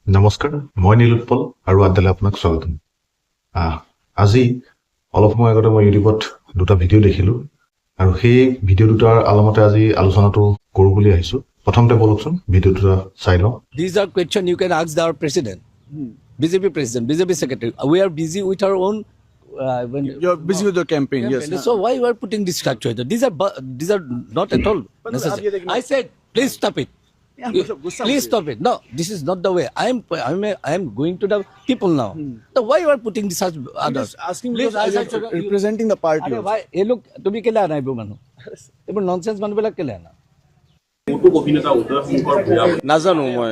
নমস্কাৰ, মই নীলোৎপল আৰু আদালে আপোনাক স্বাগতম। আজি অলপ সময় আগতে মই ইউটিউবত দুটা ভিডিঅ' দেখিলোঁ আৰু সেই ভিডিঅ' দুটাৰ আলমতে আজি আলোচনাটো কৰোঁ বুলি আহিছোঁ। প্ৰথমতে বলকচোন ভিডিঅ' দুটা চাই লওঁ। These are questions you can ask our president, BJP president, BJP secretary. We are busy with our own. You're busy with your campaign, yes. So why you are putting this structure? These are not at all necessary. I said, please stop it. Please stop it. No, this is not the way. I am going to the people now. So why you are putting this as others? Asking Please, because you're representing the party. अरे भाई ये लोग তুমি কেলে আনা এইবোৰ মানুহ এইবোৰ ননসেন্স মানুহবিলাক কেলে আনা নাজানো মই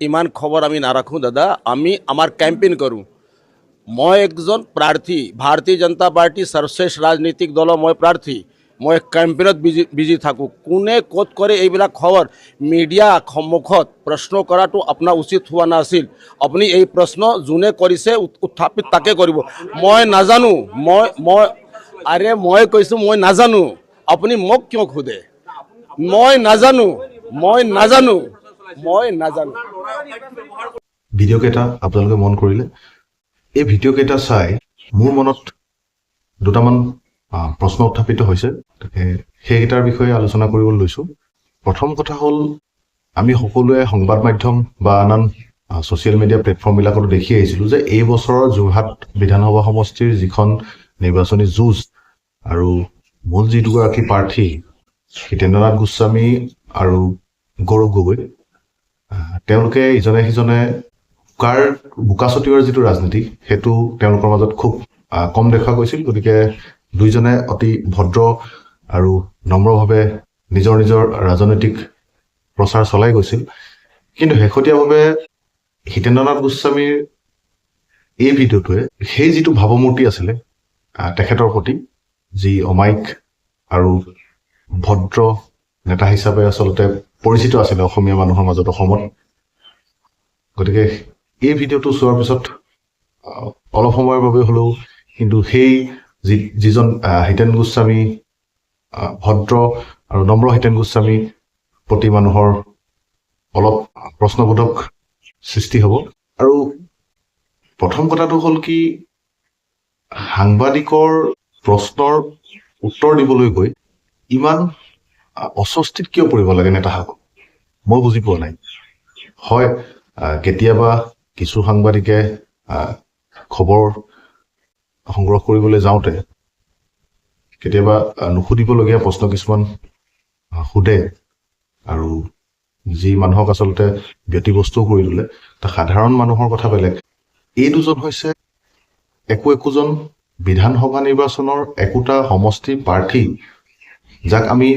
ইমান খবৰ আমি নাৰাখোঁ দাদা। আমি আমাৰ কেম্পেইন কৰোঁ। মই একজন প্ৰাৰ্থী, ভাৰতীয় জনতা পাৰ্টি সৰ্বশ্ৰেষ্ঠ ৰাজনৈতিক দলৰ মই প্ৰাৰ্থী। মই কেম্পেইনত বিজি থাকোঁ। কোনে ক'ত কৰে এইবিলাক খবৰ মিডিয়া সন্মুখত প্ৰশ্ন কৰাটো আপোনাৰ উচিত হোৱা নাছিল। আপুনি এই প্ৰশ্ন যোনে কৰিছে উত্থাপিত তাকে কৰিব। মই নাজানো, মই কৈছোঁ মই নাজানো। আপুনি মোক কিয় সোধে? মই নাজানো। ভিডিঅ' কেইটা আপোনালোকে মন কৰিলে, এই ভিডিঅ' কেইটা চাই মোৰ মনত দুটামান প্ৰশ্ন উত্থাপিত হৈছে। সেইকেইটাৰ বিষয়ে আলোচনা কৰিবলৈ লৈছোঁ। প্ৰথম কথা হ'ল, আমি সকলোৱে সংবাদ মাধ্যম বা আন ছ'চিয়েল মিডিয়া প্লেটফৰ্মবিলাকতো দেখি আহিছিলোঁ যে এই বছৰৰ যোৰহাট বিধানসভা সমষ্টিৰ যিখন নিৰ্বাচনী যুঁজ আৰু মূল যি দুগৰাকী প্ৰাৰ্থী হিতেন্দ্ৰনাথ গোস্বামী আৰু গৌৰৱ গগৈ, তেওঁলোকে ইজনে সিজনে বোকা ছটিওৱাৰ যিটো ৰাজনীতি সেইটো তেওঁলোকৰ মাজত খুব কম দেখা গৈছিল। গতিকে দুইজনে অতি ভদ্ৰ আৰু নম্ৰভাৱে নিজৰ ৰাজনৈতিক প্ৰচাৰ চলাই গৈছিল। কিন্তু শেহতীয়াভাৱে হিতেন্দ্ৰনাথ গোস্বামীৰ এই ভিডিঅ'টোৱে সেই যিটো ভাৱমূৰ্তি আছিলে তেখেতৰ প্ৰতি, যি অমায়িক আৰু ভদ্ৰ নেতা হিচাপে আচলতে পৰিচিত আছিলে অসমীয়া মানুহৰ মাজত অসমত, গতিকে এই ভিডিঅ'টো চোৱাৰ পিছত অলপ সময়ৰ বাবে হ'লেও কিন্তু সেই যিজন হিতেন গোস্বামী, ভদ্ৰ আৰু নম্ৰ হিতেন গোস্বামী প্ৰতি মানুহৰ অলপ প্ৰশ্নবোধক সৃষ্টি হ'ব। আৰু প্ৰথম কথাটো হ'ল কি, সাংবাদিকৰ প্ৰশ্নৰ উত্তৰ দিবলৈ গৈ ইমান অস্বস্তিত কিয় পৰিব লাগে নেতাসকল? মই বুজি পোৱা নাই। হয়, কেতিয়াবা কিছু সাংবাদিকে খবৰ সংগ্ৰহ কৰিবলৈ যাওঁতে কেতিয়াবা নুসুধিবলগীয়া প্ৰশ্ন কিছুমান সোধে আৰু যি মানুহক আচলতে ব্যতিব্যস্ত কৰি তোলে। সাধাৰণ মানুহৰ কথা বেলেগ। এই দুজন হৈছে একোজন বিধানসভা নিৰ্বাচনৰ একোটা সমষ্টিৰ প্ৰাৰ্থী, যাক আমি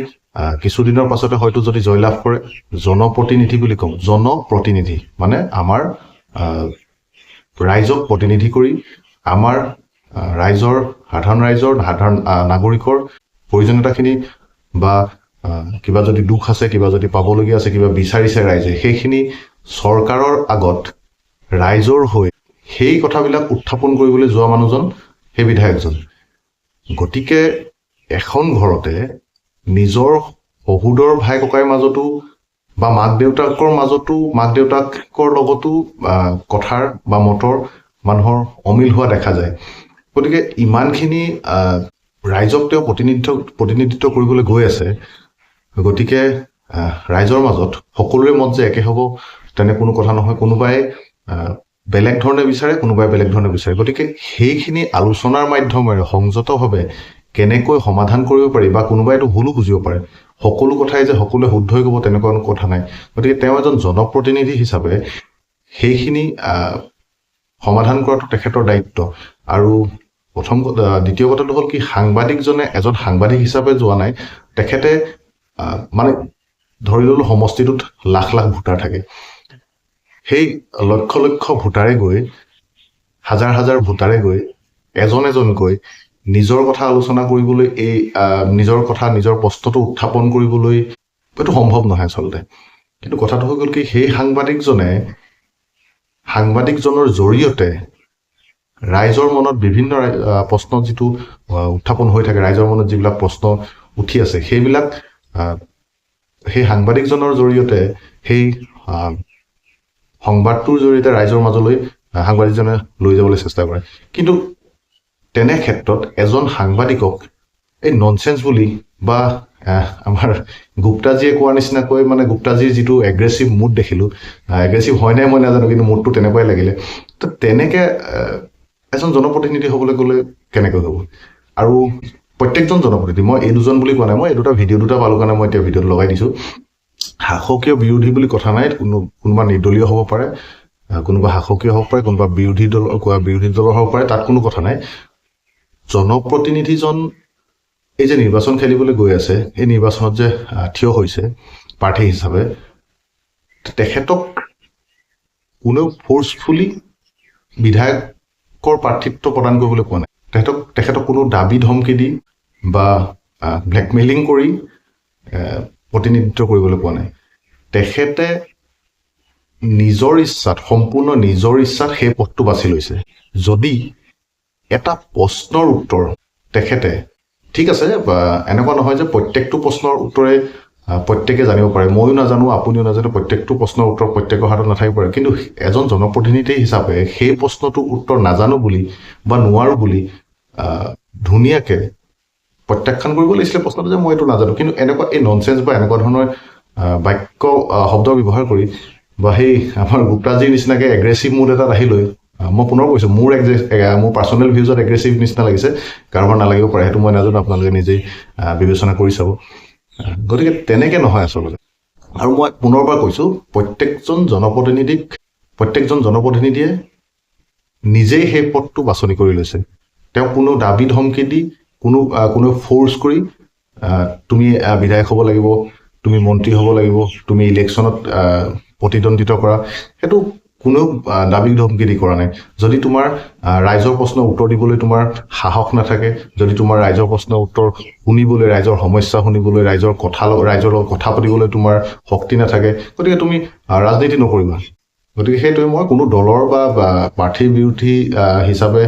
কিছুদিনৰ পাছতে হয়তো যদি জয়লাভ কৰে জনপ্ৰতিনিধি বুলি কওঁ। জনপ্ৰতিনিধি মানে আমাৰ ৰাইজক প্ৰতিনিধি কৰি আমাৰ সাধাৰণ নাগৰিকৰ প্ৰয়োজনীয়তাখিনি বা কিবা যদি দুখ আছে, কিবা যদি পাবলগীয়া আছে, কিবা বিচাৰিছে ৰাইজে, সেইখিনি চৰকাৰৰ আগত ৰাইজৰ হৈ সেই কথাবিলাক উত্থাপন কৰিবলৈ যোৱা মানুহজন সেই বিধায়কজন। গতিকে এখন ঘৰতে নিজৰ শহুৰৰ ভাই ককাইৰ মাজতো বা মাক দেউতাকৰ লগতো কথাৰ বা মতৰ মানুহৰ অমিল হোৱা দেখা যায়। গতিকে ইমানখিনি ৰাইজক তেওঁ প্ৰতিনিধিত্ব কৰিবলৈ গৈ আছে। গতিকে ৰাইজৰ মাজত সকলোৰে মত যে একে হ'ব তেনে কোনো কথা নহয়। কোনোবাই বেলেগ ধৰণে বিচাৰে, কোনোবাই বেলেগ ধৰণে বিচাৰে। গতিকে সেইখিনি আলোচনাৰ মাধ্যমেৰে সংযতভাৱে কেনেকৈ সমাধান কৰিব পাৰি, বা কোনোবাইতো ভুলো বুজিব পাৰে, সকলো কথাই যে সকলোৱে শুদ্ধ হৈ ক'ব তেনেকুৱা কোনো কথা নাই। গতিকে তেওঁ এজন জনপ্ৰতিনিধি হিচাপে সেইখিনি সমাধান কৰাটো তেখেতৰ দায়িত্ব। আৰু দ্বিতীয় কথাটো হ'ল কি, সাংবাদিকজনে এজন সাংবাদিক হিচাপে যোৱা নাই। তেখেতে মানে ধৰি ল'লো সমষ্টিটোত লাখ লাখ ভোটাৰ থাকে। সেই লক্ষ লক্ষ ভোটাৰে গৈ, হাজাৰ হাজাৰ ভোটাৰে গৈ এজনকৈ নিজৰ কথা আলোচনা কৰিবলৈ, নিজৰ প্ৰশ্নটো উত্থাপন কৰিবলৈ এইটো সম্ভৱ নহয় আচলতে। কিন্তু কথাটো হৈ গ'ল কি, সেই সাংবাদিকজনৰ জৰিয়তে ৰাইজৰ মনত বিভিন্ন প্ৰশ্ন যিটো উত্থাপন হৈ থাকে, ৰাইজৰ মনত যিবিলাক প্ৰশ্ন উঠি আছে, সেইবিলাক সেই সাংবাদিকজনৰ জৰিয়তে সেই সংবাদটোৰ জৰিয়তে ৰাইজৰ মাজলৈ সাংবাদিকজনে লৈ যাবলৈ চেষ্টা কৰে কিন্তু তেনে ক্ষেত্ৰত এজন সাংবাদিকক এই ননসেন্স বুলি বা আমাৰ গুপ্তাজীয়ে কোৱাৰ নিচিনাকৈ মানে গুপ্তাজীৰ যিটো এগ্ৰেছিভ মুড দেখিলোঁ এগ্ৰেছিভ হয় নাই মই নাজানো কিন্তু মুডটো তেনেকুৱাই লাগিলে তো তেনেকৈ এজন জনপ্ৰতিনিধি হ'বলৈ গ'লে কেনেকৈ হ'ব আৰু প্ৰত্যেকজন জনপ্ৰতিনিধি মই এই দুজন বুলি কোৱা নাই মই এই দুটা ভিডিঅ' দুটা পালোঁ কাৰণে মই এতিয়া ভিডিঅ'টো লগাই দিছোঁ শাসকীয় বিৰোধী বুলি কথা নাই কোনোবা নিৰ্দলীয় হ'ব পাৰে কোনোবা শাসকীয় হ'ব পাৰে কোনোবা বিৰোধী দলৰ হ'ব পাৰে তাত কোনো কথা নাই জনপ্ৰতিনিধিজন এই যে নিৰ্বাচন খেলিবলৈ গৈ আছে এই নিৰ্বাচনত যে থিয় হৈছে প্ৰাৰ্থী হিচাপে তেখেতক কোনেও ফ'ৰ্চফুলি বিধায়কৰ প্ৰাৰ্থিত্ব প্ৰদান কৰিবলৈ কোৱা নাই তেখেতক কোনো দাবী ধমকি দি বা ব্লেকমেইলিং কৰি প্ৰতিনিধিত্ব কৰিবলৈ কোৱা নাই তেখেতে নিজৰ ইচ্ছাত সম্পূৰ্ণ নিজৰ ইচ্ছাত সেই পথটো বাছি লৈছে যদি এটা প্ৰশ্নৰ উত্তৰ তেখেতে ঠিক আছে এনেকুৱা নহয় যে প্ৰত্যেকটো প্ৰশ্নৰ উত্তৰে প্ৰত্যেকে জানিব পাৰে ময়ো নাজানো আপুনিও নাজানো প্ৰত্যেকটো প্ৰশ্নৰ উত্তৰ প্ৰত্যেকৰ হাতত নাথাকিব পাৰে কিন্তু এজন জনপ্ৰতিনিধি হিচাপে সেই প্ৰশ্নটোৰ উত্তৰ নাজানো বুলি বা নোৱাৰো বুলি ধুনীয়াকৈ প্ৰত্যাখ্যান কৰিব লাগিছিলে প্ৰশ্নটো যে মই এইটো নাজানো কিন্তু এনেকুৱা এই ননসেন্স বা এনেকুৱা ধৰণৰ বাক্য শব্দ ব্যৱহাৰ কৰি বা সেই আমাৰ গুপ্তাজীৰ নিচিনাকৈ এগ্ৰেছিভ মুড এটাত আহি লৈ মই পুনৰ কৈছোঁ মোৰ পাৰ্চনেল ভিউজত এগ্ৰেছিভ নিচিনা লাগিছে কাৰোবাৰ নালাগিব পাৰে সেইটো মই নাজানো আপোনালোকে নিজেই বিবেচনা কৰি চাব গতিকে তেনেকৈ নহয় আচলতে আৰু মই পুনৰবাৰ কৈছোঁ প্ৰত্যেকজন জনপ্ৰতিনিধিয়ে নিজেই সেই পথটো বাছনি কৰি লৈছে তেওঁ কোনো দাবী ধমকি দি কোনো ফ'ৰ্চ কৰি তুমি বিধায়ক হ'ব লাগিব তুমি মন্ত্ৰী হ'ব লাগিব তুমি ইলেকশ্যনত প্ৰতিদ্বন্দ্বিতা কৰা সেইটো কোনেও দাবী ধমকি দি কৰা নাই যদি তোমাৰ ৰাইজৰ প্ৰশ্নৰ উত্তৰ দিবলৈ তোমাৰ সাহস নাথাকে যদি তোমাৰ ৰাইজৰ প্ৰশ্নৰ উত্তৰ শুনিবলৈ ৰাইজৰ সমস্যা শুনিবলৈ ৰাইজৰ লগত কথা পাতিবলৈ তোমাৰ শক্তি নাথাকে গতিকে তুমি ৰাজনীতি নকৰিবা গতিকে সেইটোৱে মই কোনো দলৰ বা প্ৰাৰ্থীৰ বিৰোধী হিচাপে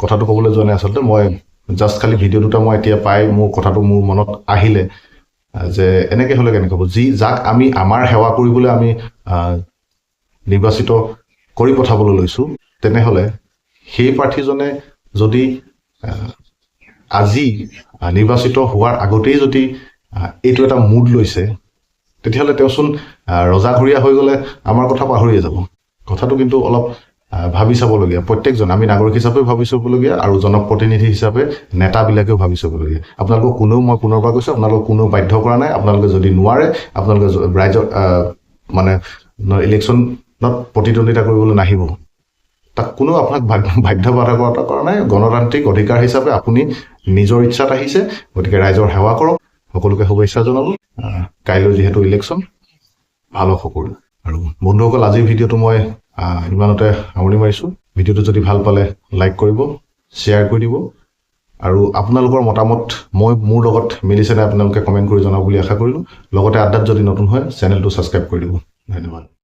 কথাটো ক'বলৈ যোৱা নাই আচলতে মই জাষ্ট খালি ভিডিঅ' দুটা মই এতিয়া পাই মোৰ কথাটো মোৰ মনত আহিলে যে এনেকৈ হ'লে কেনেকৈ হ'ব যাক আমি আমাৰ সেৱা কৰিবলৈ আমি নিৰ্বাচিত কৰি পঠাবলৈ লৈছোঁ তেনেহ'লে সেই প্ৰাৰ্থীজনে যদি আজি নিৰ্বাচিত হোৱাৰ আগতেই যদি এইটো এটা মুড লৈছে তেতিয়াহ'লে তেওঁচোন ৰজাঘৰীয়া হৈ গ'লে আমাৰ কথা পাহৰিয়ে যাব কথাটো কিন্তু অলপ ভাবি চাবলগীয়া প্ৰত্যেকজন আমি নাগৰিক হিচাপেও ভাবি চাবলগীয়া আৰু জনপ্ৰতিনিধি হিচাপে নেতাবিলাকেও ভাবি চাবলগীয়া আপোনালোকক কোনেও মই পুনৰবাৰ কৈছোঁ আপোনালোকক কোনেও বাধ্য কৰা নাই আপোনালোকে যদি নোৱাৰে আপোনালোকে ৰাইজৰ মানে ইলেকশ্যনত প্ৰতিদ্বন্দ্বিতা কৰিবলৈ নাহিব তাক কোনো আপোনাক বাধ্যবাধকতা কৰা নাই গণতান্ত্ৰিক অধিকাৰ হিচাপে আপুনি নিজৰ ইচ্ছাত আহিছে গতিকে ৰাইজৰ সেৱা কৰক সকলোকে শুভেচ্ছা জনালোঁ কাইলৈ যিহেতু ইলেকশ্যন ভাল হওক সকলো আৰু বন্ধুসকল আজিৰ ভিডিঅ'টো মই ইমানতে সামৰণি মাৰিছোঁ ভিডিঅ'টো যদি ভাল পালে লাইক কৰিব শ্বেয়াৰ কৰি দিব আৰু আপোনালোকৰ মতামত মোৰ লগত মিলিছেনে আপোনালোকে কমেণ্ট কৰি জনাব বুলি আশা কৰিলোঁ লগতে আড্ডাত যদি নতুন হয় চেনেলটো ছাবস্ক্ৰাইব কৰি দিব ধন্যবাদ